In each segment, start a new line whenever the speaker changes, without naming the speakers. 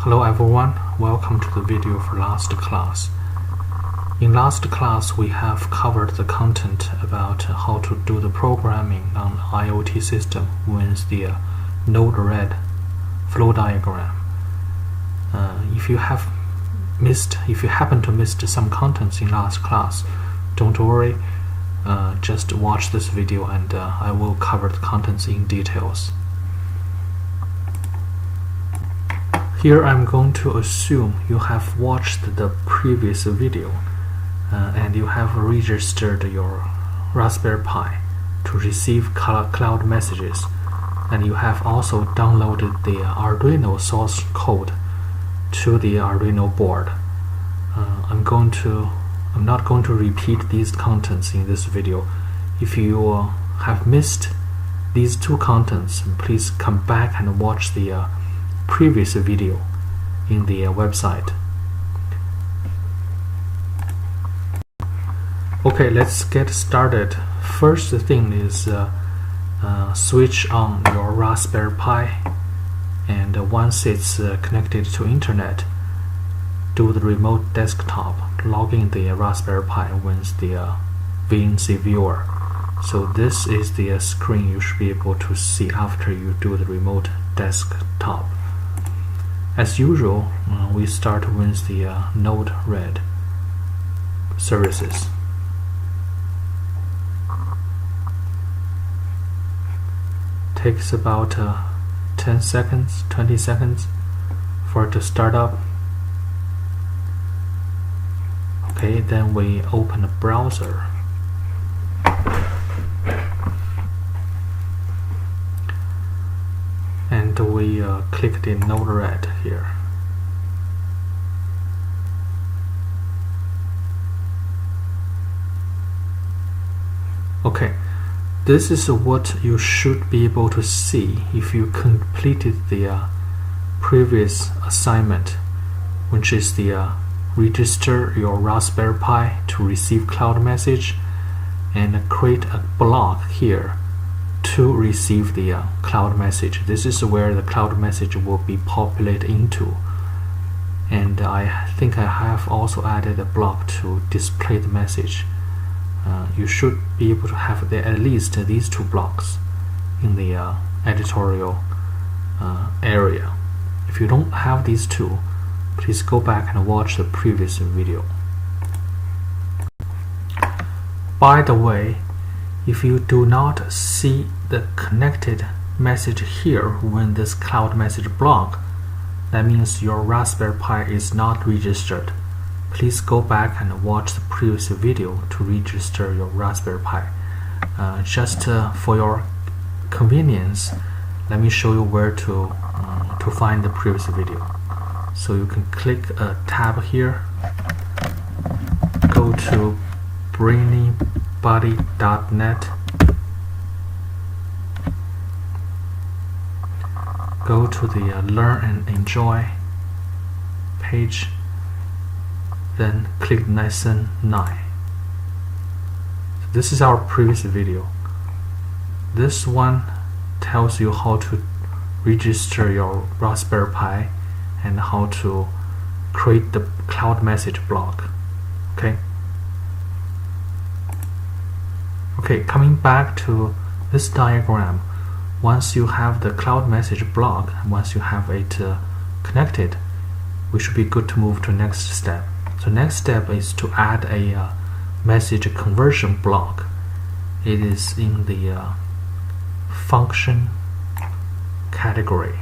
Hello everyone, welcome to the video for last class. In last class we have covered the content about how to do the programming on IoT system with the NodeRed flow diagram. If you happen to miss some contents in last class, don't worry, just watch this video and I will cover the contents in details. Here I'm going to assume you have watched the previous video and you have registered your Raspberry Pi to receive cloud messages, and you have also downloaded the Arduino source code to the Arduino board. I'm not going to repeat these contents in this video. If you have missed these two contents, please come back and watch the previous video in the website. Okay, let's get started. First thing is switch on your Raspberry Pi, and once it's connected to internet, do the remote desktop, log in the Raspberry Pi with the VNC viewer. So this is the screen you should be able to see after you do the remote desktop. As usual, we start with the NodeRed Services. Takes about 10 seconds, 20 seconds for it to start up. Okay, then we open a browser. And we click the NodeRed here. Okay, this is what you should be able to see if you completed the previous assignment, which is the register your Raspberry Pi to receive cloud message and create a block here to receive the cloud message. This is where the cloud message will be populated into, and I think I have also added a block to display the message. You should be able to have at least these two blocks in the editorial area. If you don't have these two, please go back and watch the previous video. By the way, if you do not see the connected message here when this cloud message block, that means your Raspberry Pi is not registered. Please go back and watch the previous video to register your Raspberry Pi. Just for your convenience, let me show you where to find the previous video. So you can click a tab here, go to brainybody.net, go to the Learn and Enjoy page, then click Lesson 9. So this is our previous video. This one tells you how to register your Raspberry Pi and how to create the cloud message block. Okay, coming back to this diagram, once you have the cloud message block, once you have it connected, we should be good to move to next step. So next step is to add a message conversion block. It is in the function category.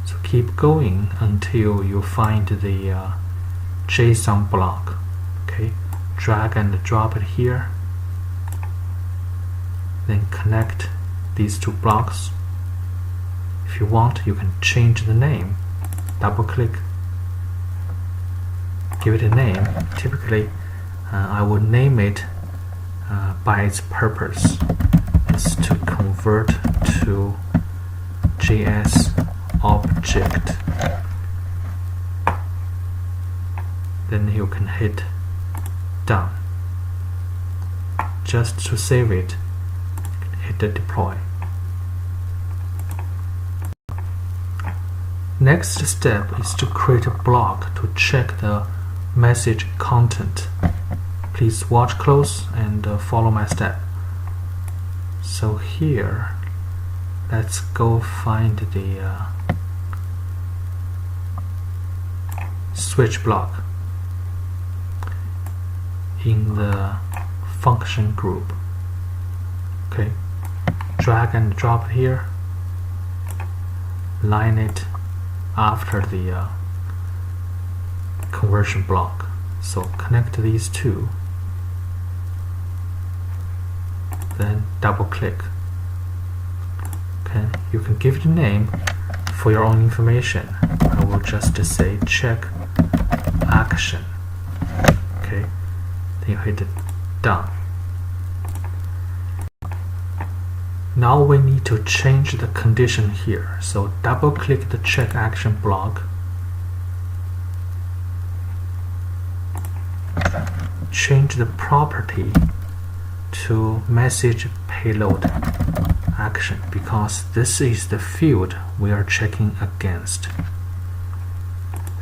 So keep going until you find the JSON block. Okay, drag and drop it here. Then connect these two blocks. If you want, you can change the name. Double click, give it a name. Typically, I would name it by its purpose. It's to convert to JS object. Then you can hit done. Just to save it, hit the deploy. Next step is to create a block to check the message content. Please watch close and follow my step. So here, let's go find the switch block in the function group. Okay, drag and drop it here, line it after the conversion block. So connect these two, then double click. Okay, you can give it a name for your own information. I will just say check action. Okay, then you hit done. Now we need to change the condition here. So double click the check action block, change the property to message payload action, because this is the field we are checking against.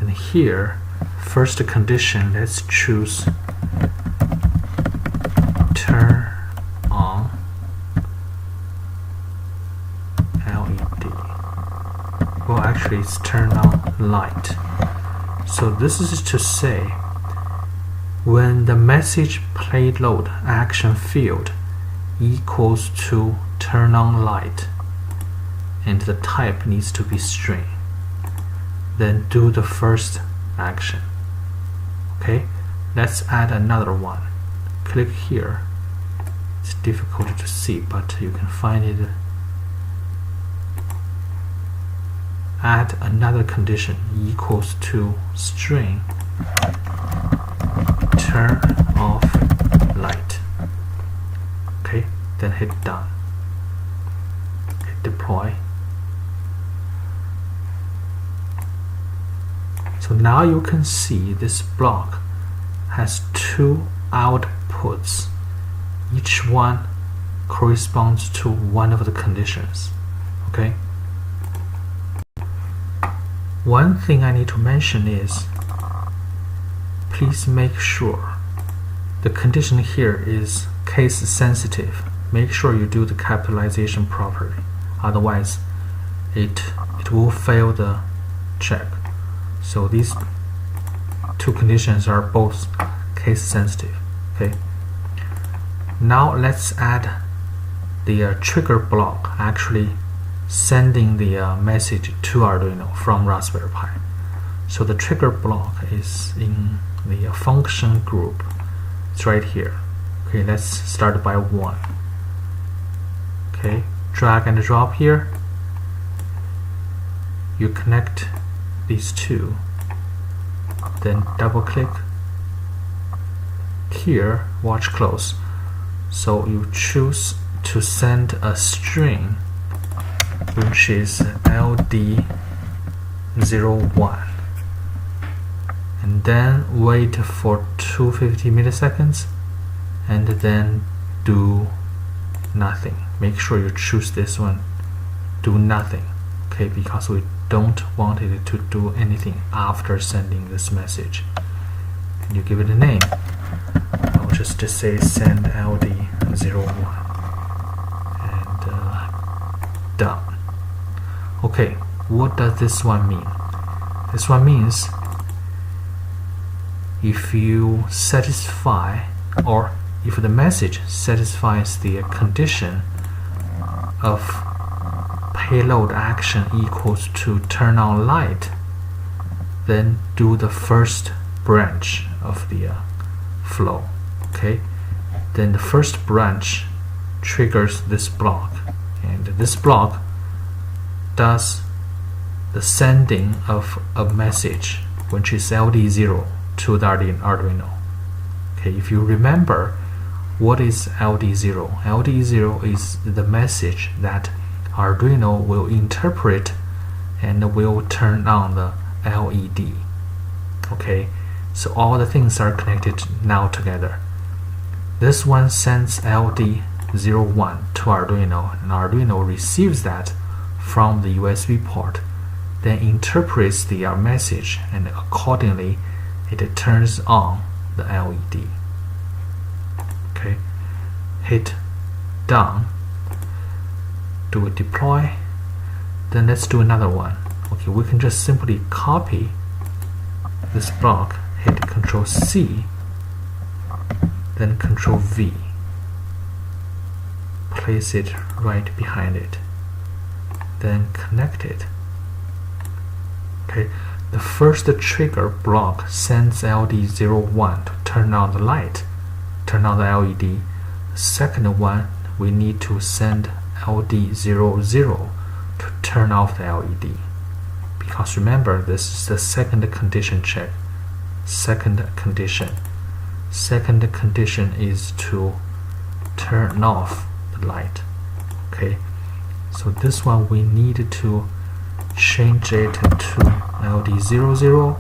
And here, first condition, let's choose turn on LED. Well, actually it's turn on light. So this is to say, when the message payload action field equals to turn on light and the type needs to be string, then do the first action. Okay, let's add another one. Click here. It's difficult to see, but you can find it. Add another condition equals to string turn off light. Okay, then hit done. Hit deploy. So now you can see this block has two outputs. Each one corresponds to one of the conditions. Okay. One thing I need to mention is, please make sure the condition here is case sensitive. Make sure you do the capitalization properly, otherwise it will fail the check. So these two conditions are both case sensitive. Okay. Now let's add the trigger block, actually sending the message to Arduino from Raspberry Pi. So the trigger block is in the function group. It's right here. Okay, let's start by 1. Okay, drag and drop here. You connect these two, then double click. Here, watch close. So you choose to send a string, which is LD01, and then wait for 250 milliseconds and then do nothing. Make sure you choose this one, do nothing. Okay, because we don't want it to do anything after sending this message. And you give it a name. I'll just say send LD01 and done. Okay, what does this one mean? This one means if you satisfy, or if the message satisfies the condition of payload action equals to turn on light, then do the first branch of the flow. Okay, then the first branch triggers this block, and this block does the sending of a message, which is LD0, to the Arduino. Okay, if you remember, what is LD0? LD0 is the message that Arduino will interpret and will turn on the LED. Okay, so all the things are connected now together. This one sends LD01 to Arduino, and Arduino receives that from the USB port then interprets the message, and accordingly it turns on the LED. Okay, hit done, do a deploy. Then let's do another one. Okay, we can just simply copy this block, hit Ctrl C, then Ctrl V, place it right behind it, then connect it. Okay, the first trigger block sends LD01 to turn on the light, turn on the LED. The second one, we need to send LD00 to turn off the LED. Because remember, this is the second condition check. Second condition is to turn off the light. Okay, so this one we need to change it to LD00,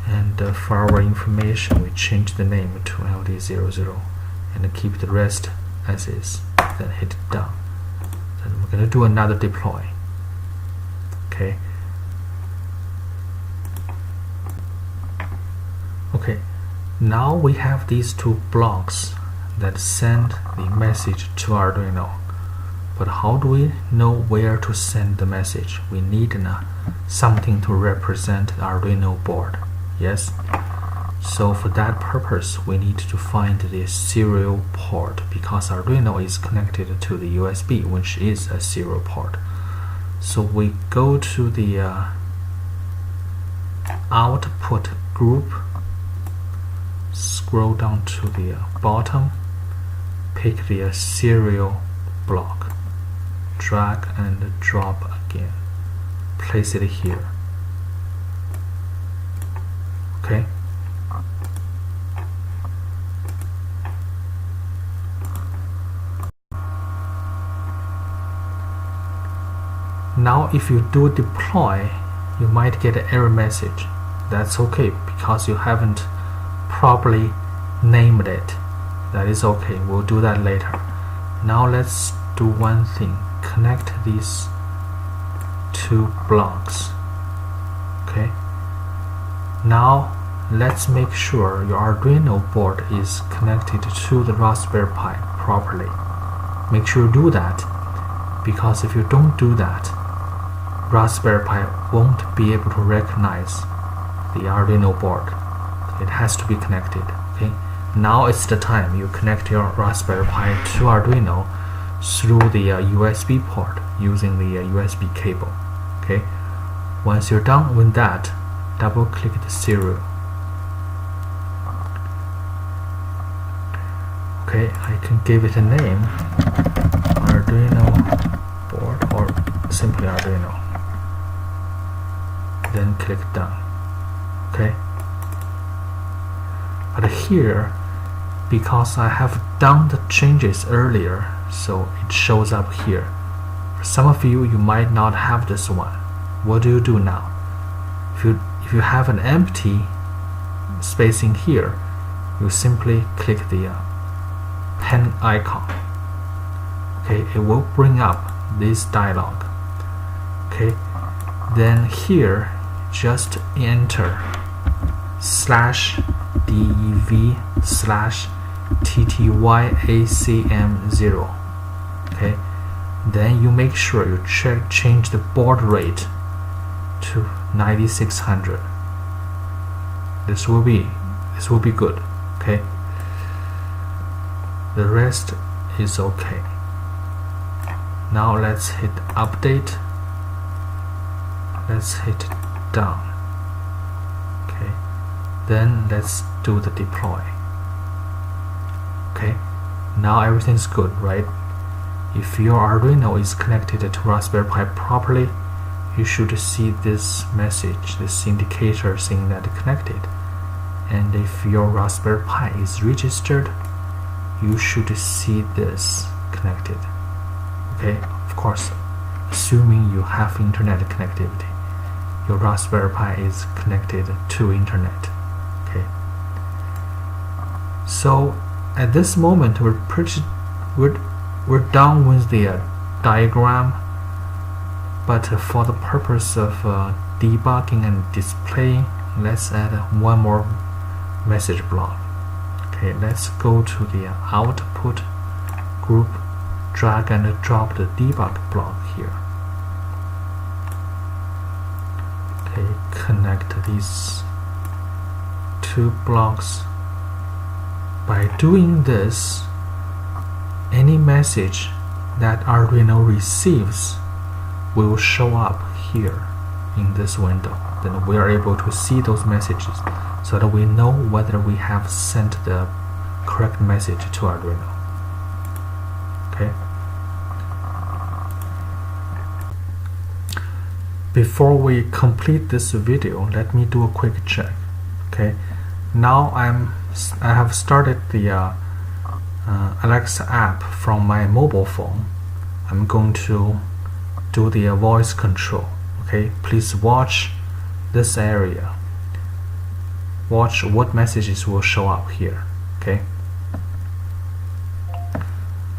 and for our information we change the name to LD00 and keep the rest as is, then hit done. Then we're going to do another deploy. Okay. Okay, now we have these two blocks that send the message to Arduino. But how do we know where to send the message? We need something to represent the Arduino board. Yes? So for that purpose, we need to find the serial port, because Arduino is connected to the USB, which is a serial port. So we go to the output group, scroll down to the bottom, pick the serial block, drag and drop again, place it here. Okay. Now if you do deploy, you might get an error message. That's okay, because you haven't properly named it. That is okay, we'll do that later. Now let's do one thing, connect these two blocks. Okay, now let's make sure your Arduino board is connected to the Raspberry Pi properly. Make sure you do that, because if you don't do that, Raspberry Pi won't be able to recognize the Arduino board. It has to be connected. Okay, now it's the time you connect your Raspberry Pi to Arduino through the USB port using the USB cable. Okay, once you're done with that, double click the serial. Okay, I can give it a name, Arduino board, or simply Arduino. Then click done. Okay, but here, because I have done the changes earlier, so it shows up here. For some of you, you might not have this one. What do you do now? If you have an empty space in here, you simply click the pen icon. Okay, it will bring up this dialog. Okay, then here just enter /dev/ttyacm0. Okay, then you make sure you change the baud rate to 9600. This will be good. Okay, the rest is okay. Now let's hit update. Let's hit done. Okay, then let's do the deploy. Okay, now everything's good, right? If your Arduino is connected to Raspberry Pi properly, you should see this message, this indicator saying that it's connected. And if your Raspberry Pi is registered, you should see this connected. Okay, of course, assuming you have internet connectivity. Your Raspberry Pi is connected to internet. Okay, so at this moment we're done with the diagram, but for the purpose of debugging and displaying, let's add one more message block. Okay, let's go to the output group, drag and drop the debug block here. Okay, connect these two blocks. By doing this, any message that Arduino receives will show up here in this window. Then we are able to see those messages so that we know whether we have sent the correct message to Arduino. Okay. Before we complete this video, let me do a quick check. Okay. Now I have started the Alexa app from my mobile phone. I'm going to do the voice control. Okay, please watch this area. Watch what messages will show up here. Okay.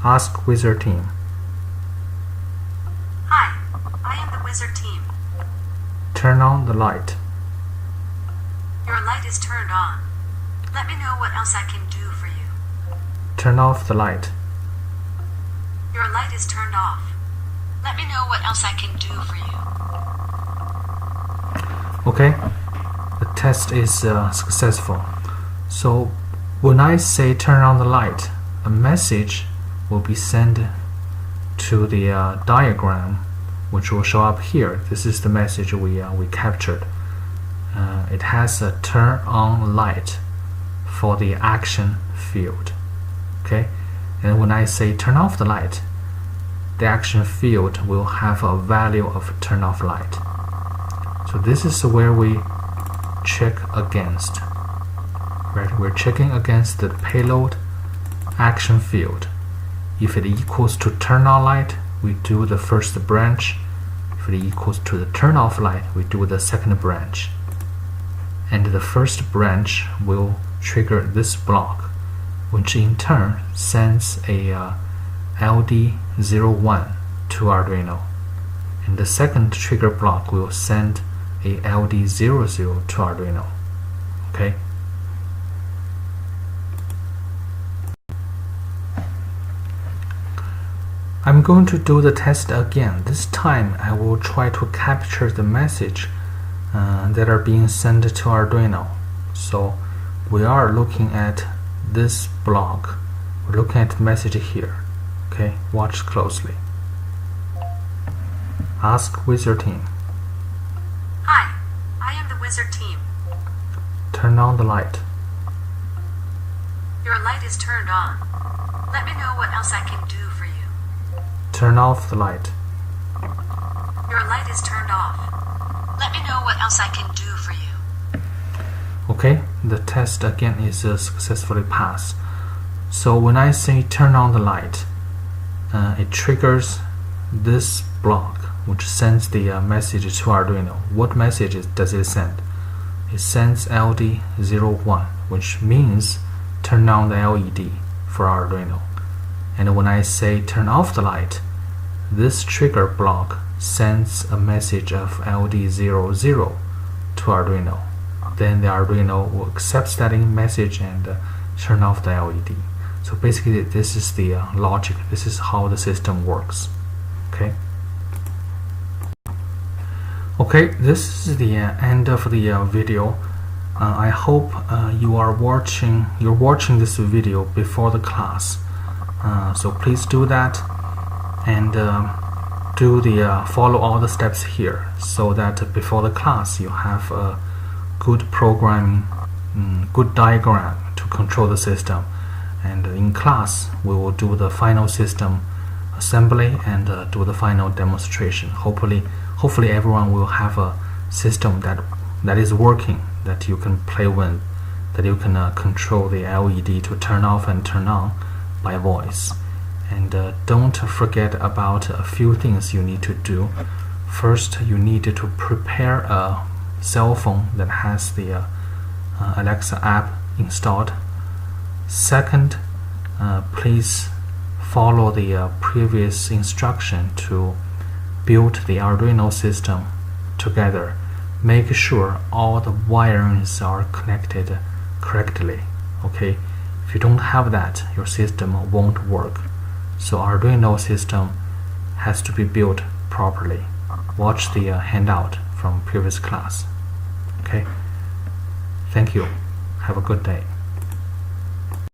Ask Wizard Team.
Hi, I am the Wizard Team.
Turn on the light.
Your light is turned on. Let me know what else I can do for you.
Turn off the light.
Your light is turned off. Let me know what else I can do for you.
Okay, the test is successful. So when I say turn on the light, a message will be sent to the diagram, which will show up here. This is the message we captured. It has a turn on light for the action field. Okay, and when I say turn off the light, the action field will have a value of turn off light. So this is where we check against. Right, we're checking against the payload action field. If it equals to turn on light, we do the first branch. If it equals to the turn off light, we do the second branch. And the first branch will trigger this block, which in turn sends a LD01 to Arduino. And the second trigger block will send a LD00 to Arduino. Okay. I'm going to do the test again. This time I will try to capture the message that are being sent to Arduino. So we are looking at this block. We're looking at the message here. Okay, watch closely. Ask Wizard Team.
Hi, I am the Wizard Team.
Turn on the light.
Your light is turned on. Let me know what else I can do for you.
Turn off the light.
Your light is turned off. Let me know what else I can do for you.
Okay, the test again is successfully passed. So when I say turn on the light, it triggers this block, which sends the message to Arduino. What message does it send? It sends LD01, which means turn on the LED for Arduino. And when I say turn off the light, this trigger block sends a message of LD00 to Arduino. Then the Arduino will accept that message and turn off the LED. So basically this is the logic. This is how the system works. Okay. Okay, this is the end of the video. I hope you're watching this video before the class. So please do that and follow all the steps here, so that before the class you have a good programming, good diagram to control the system. And in class we will do the final system assembly and do the final demonstration. Hopefully everyone will have a system that is working, that you can play with, that you can control the LED to turn off and turn on by voice. And don't forget about a few things you need to do. First, you need to prepare a cell phone that has the Alexa app installed. Second, please follow the previous instruction to build the Arduino system together, make sure all the wirings are connected correctly. Okay, if you don't have that, your system won't work. So Arduino system has to be built properly. Watch the handout from previous class. Okay, thank you. Have a good day.